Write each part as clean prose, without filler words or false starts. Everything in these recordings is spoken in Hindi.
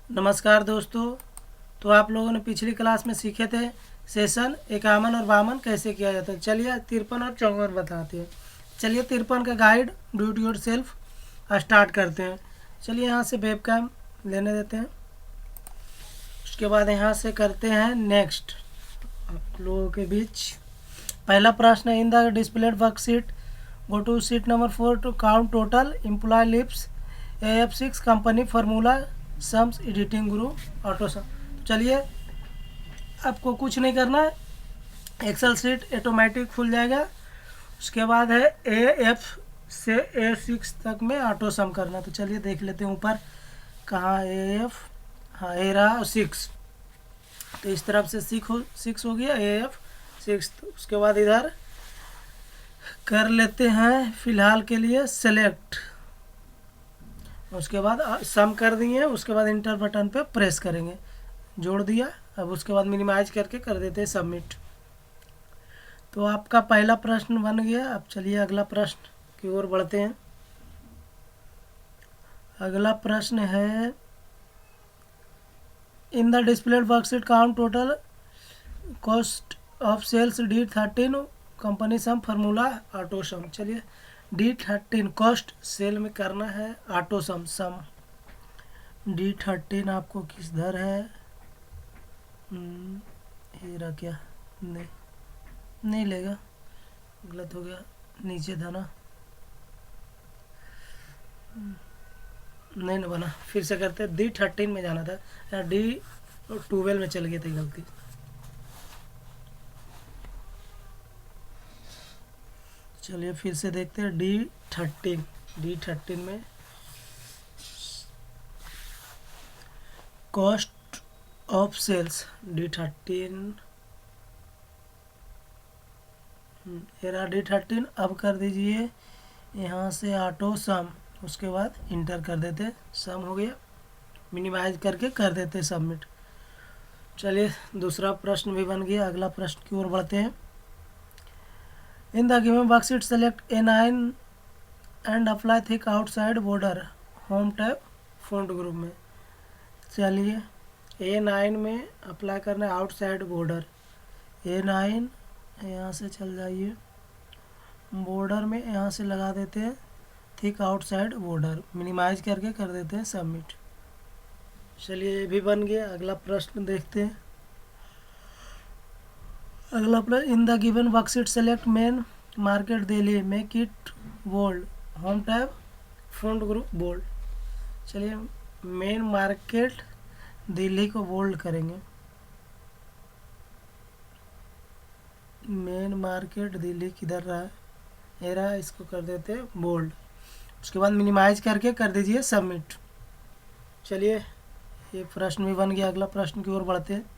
नमस्कार दोस्तों। तो आप लोगों ने पिछली क्लास में सीखे थे सेशन इक्यावन और बावन कैसे किया जाता है। चलिए 53 और 54 बताते हैं। चलिए 53 का guide do it your self start करते हैं। चलिए यहाँ से वेब कैम लेने देते हैं। उसके बाद यहाँ से करते हैं नेक्स्ट। आप लोगों के बीच पहला प्रश्न है, in the displayed worksheet go to sheet number 4 to count total employ lips AF6 company formula sums editing group auto sum. तो चलिए आपको कुछ नहीं करना है, एक्सेल शीट ऑटोमेटिक खुल जाएगा। उसके बाद है AF से A6 तक में ऑटो सम करना। तो चलिए देख लेते हैं ऊपर कहाँ AF, हाँ ए रहा 6। तो इस तरफ से 6 हो गया AF6। तो उसके बाद इधर कर लेते हैं फिलहाल के लिए सेलेक्ट। उसके बाद सम कर दिए, उसके बाद इंटर बटन पे प्रेस करेंगे, जोड़ दिया। अब उसके बाद मिनिमाइज करके कर देते हैं सबमिट। तो आपका पहला प्रश्न बन गया। अब चलिए अगला प्रश्न की ओर बढ़ते हैं। अगला प्रश्न है, in the displayed worksheet count total cost of sales D13 company sum formula auto sum. चलिए D13 कॉस्ट सेल में करना है, ऑटो सम सम D13 आपको किधर है, हीरा क्या नहीं लेगा, गलत हो गया, नीचे था ना, नहीं ना बना, फिर से करते। D13 में जाना था या D12 में चल गई थी गलती। चलिए फिर से देखते हैं D13 में cost of sales D13 era D13। अब कर दीजिए यहाँ से ऑटो सम, उसके बाद इंटर कर देते, सम हो गया, मिनिमाइज करके कर देते सबमिट। चलिए दूसरा प्रश्न भी बन गया। अगला प्रश्न की ओर बढ़ते हैं। In the given worksheet select A9 and apply thick outside border home tab font group में। चलिए A9 में अप्लाई करना है आउटसाइड बॉर्डर। A9 यहाँ से चल जाइए, बॉर्डर में यहाँ से लगा देते हैं थिक आउटसाइड बॉर्डर, मिनिमाइज करके कर देते हैं सबमिट। चलिए ये भी बन गया। अगला प्रश्न देखते हैं। अगला प्रश्न, in the given worksheet select main market Delhi make it bold home tab font group bold. चलिए मेन मार्केट दिल्ली को बोल्ड करेंगे, मेन मार्केट दिल्ली किधर रहा है, ये रहा, इसको कर देते हैं बोल्ड। उसके बाद मिनिमाइज करके कर दीजिए सबमिट। चलिए ये प्रश्न भी बन गया। अगला प्रश्न की ओर बढ़ते हैं।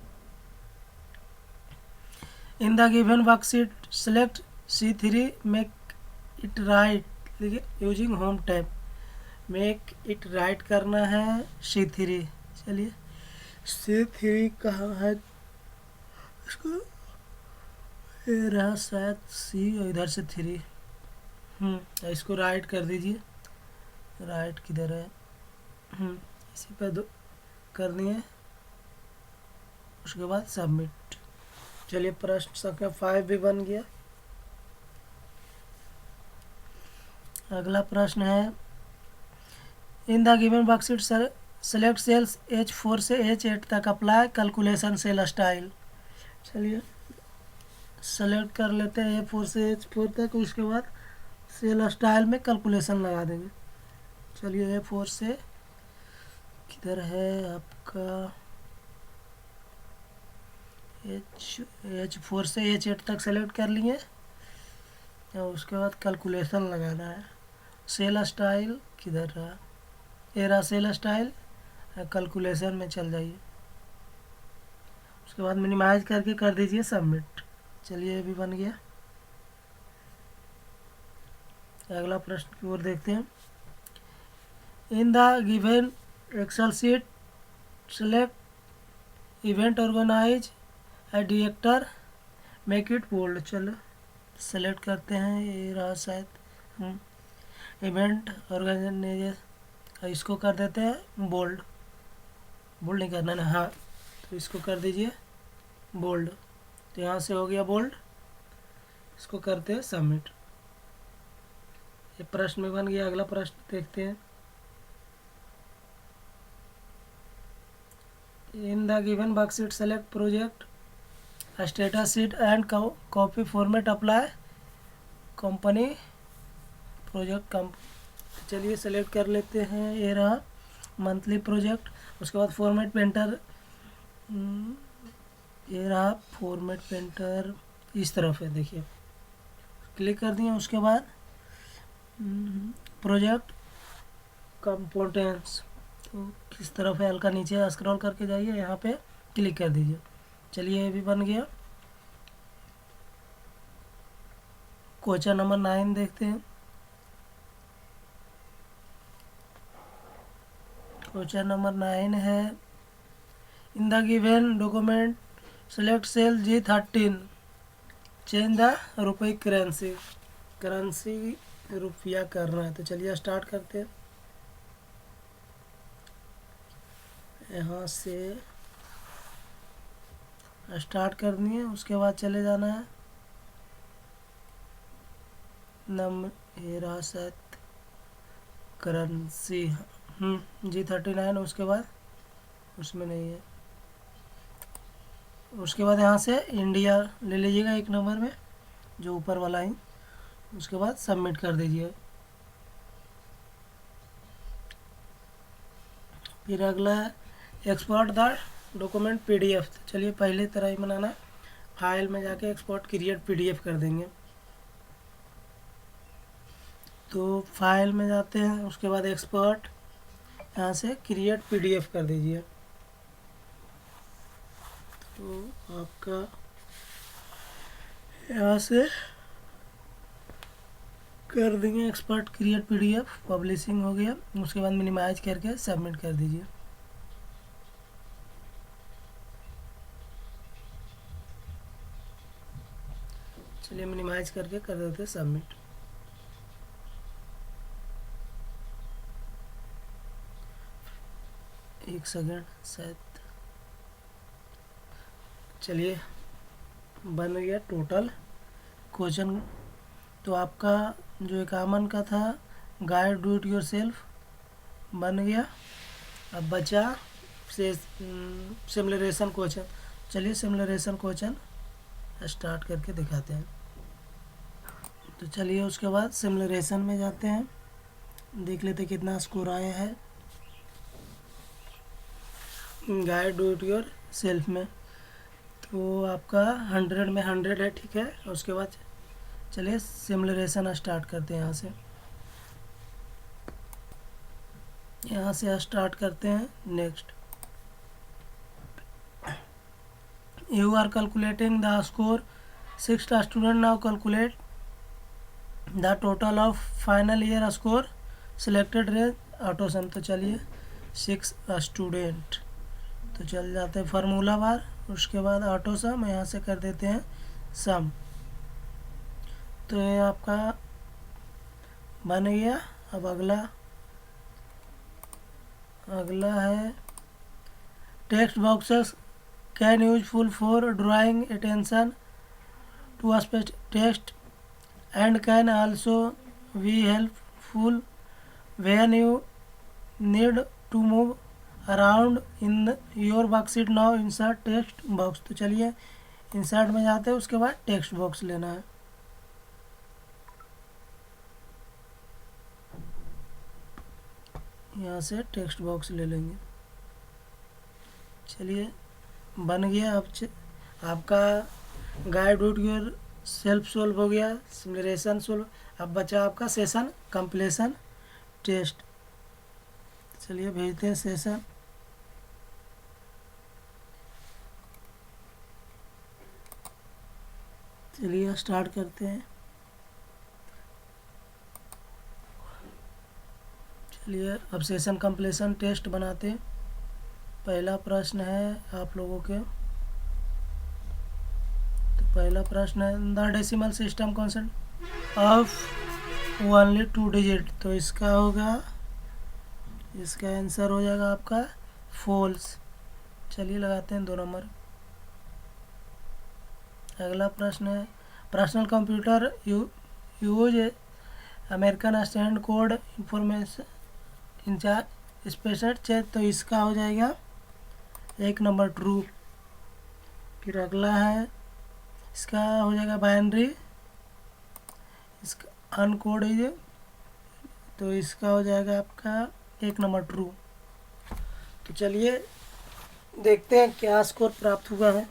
In the given worksheet select C3 make it right, देखिए using home tab, make it right करना है C3। चलिए C3 कहाँ है, इसको ये रहा शायद C और इधर से 3, इसको राइट कर दीजिए। राइट किधर है, इसी पे दो कर दिए, उसके बाद सबमिट। चलिए प्रश्न संख्या 5 भी बन गया। अगला प्रश्न है, in the given worksheet select cells H4 से H8 तक अप्लाई कैलकुलेशन सेल स्टाइल। चलिए सेलेक्ट कर लेते हैं A4 से H4 तक, उसके बाद सेल स्टाइल में कैलकुलेशन लगा देंगे। चलिए A4 से किधर है आपका, H4 से H8 तक सेलेक्ट कर लिए और उसके बाद कैलकुलेशन लगाना है। सेल स्टाइल किधर रहा, ये रहा सेल स्टाइल, कैलकुलेशन में चल जाइए, उसके बाद मिनिमाइज करके कर दीजिए सबमिट। चलिए ये भी बन गया। अगला प्रश्न की ओर देखते हैं। In the given Excel sheet select event organise a director make it bold. चलो सेलेक्ट करते हैं, ये रहा शायद इवेंट ऑर्गेनाइजर, इसको कर देते हैं बोल्ड। बोल्ड नहीं करना ना, हाँ, तो इसको कर दीजिए बोल्ड। तो यहाँ से हो गया बोल्ड, इसको करते हैं सबमिट। ये प्रश्न में बन गया। अगला प्रश्न देखते हैं। In the given worksheet select project status sheet and copy format apply company project चलिए सेलेक्ट कर लेते हैं। ये रहा मंथली प्रोजेक्ट। उसके बाद फॉर्मेट पेंटर, ये रहा फॉर्मेट पेंटर, इस तरफ है, देखिए क्लिक कर दिए। उसके बाद प्रोजेक्ट कंपोनेंट्स, तो किस तरफ है, हल्का नीचे स्क्रॉल करके जाइए, यहाँ पे क्लिक कर दीजिए। चलिए ये भी बन गया। क्वेश्चन नंबर 9 देखते हैं। क्वेश्चन नंबर 9 है, in the given document select cell G13 change the rupee currency. Currency रुपया करना है, तो चलिए स्टार्ट करते हैं। यहाँ से स्टार्ट करनी है। उसके बाद चले जाना है हिरासत करेंसी G39। उसके बाद उसमें नहीं है। उसके बाद यहाँ से इंडिया ले लीजिएगा 1 नंबर में, जो ऊपर वाला है। उसके बाद सबमिट कर दीजिए। फिर अगला है एक्सपोर्ट द डॉक्यूमेंट PDF। तो चलिए पहले तरह ही बनाना, फाइल में जाके एक्सपोर्ट क्रिएट PDF कर देंगे। तो फाइल में जाते हैं, उसके बाद एक्सपोर्ट, यहाँ से क्रिएट PDF कर दीजिए। तो आपका यहाँ से कर देंगे एक्सपोर्ट क्रिएट PDF, पब्लिशिंग हो गया। उसके बाद मिनिमाइज करके सबमिट कर दीजिए। चलिए मिनिमाइज करके कर देते हैं सबमिट। एक सेकेंड शायद। चलिए बन गया टोटल क्वेश्चन। तो आपका जो 51 का था guide do it your self बन गया। अब बचा से सिमुलेशन क्वेश्चन। चलिए सिमुलेशन क्वेश्चन स्टार्ट करके दिखाते हैं। तो चलिए उसके बाद सिमुलेशन में जाते हैं, देख लेते कितना स्कोर आया है guide do it your self में। तो आपका 100 में 100 है, ठीक है। उसके बाद चलिए सिमुलेशन स्टार्ट करते हैं। यहाँ से स्टार्ट करते हैं। Next, you are calculating the score 6 student, now calculate the total of final year score selected range autosum. तो चलिए 6 स्टूडेंट, तो चल जाते हैं फार्मूला बार। उसके बाद ऑटो सम, यहाँ से कर देते हैं सम। तो ये आपका बन गया। अब अगला है text boxes can useful for drawing attention to aspect text and can also be helpful when you need to move around in your worksheet. Now insert text box. तो चलिए इंसर्ट में जाते हैं। उसके बाद टेक्स्ट बॉक्स लेना है। यहाँ से टेक्स्ट बॉक्स ले लेंगे। चलिए बन गया। अब आपका guide do it your self solve हो गया, सिमुलेशन सोल्व। अब बचा आपका सेशन कंप्लीशन टेस्ट। चलिए भेजते हैं सेशन। चलिए स्टार्ट करते हैं। चलिए अब सेशन कंप्लीशन टेस्ट बनाते हैं। पहला प्रश्न है आप लोगों के। तो पहला प्रश्न है the decimal system concept of only 2 digit. तो इसका होगा, इसका आंसर हो जाएगा आपका फॉल्स। चलिए लगाते हैं 2 नंबर। अगला प्रश्न है, personal computer use American standard code information interchange special check, तो इसका हो जाएगा 1 नंबर ट्रू। फिर अगला है, इसका हो जाएगा बाइनरी, इसका अनकोड है, तो इसका हो जाएगा आपका 1 नंबर ट्रू। तो चलिए देखते हैं क्या स्कोर प्राप्त हुआ है।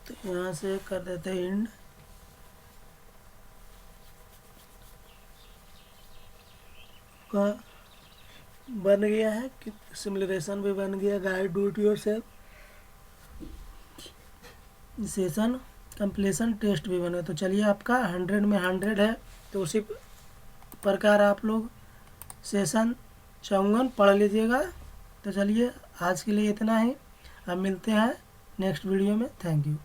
तो यहाँ से कर देते हैं इंड। का बन गया है कि सिमुलेशन भी बन गया, guide do it yourself session completion test भी बना। तो चलिए आपका 100 में 100 है। तो उसी प्रकार आप लोग सेशन 54 पढ़ लीजिएगा। तो चलिए आज के लिए इतना ही, अब मिलते हैं नेक्स्ट वीडियो में। Thank you.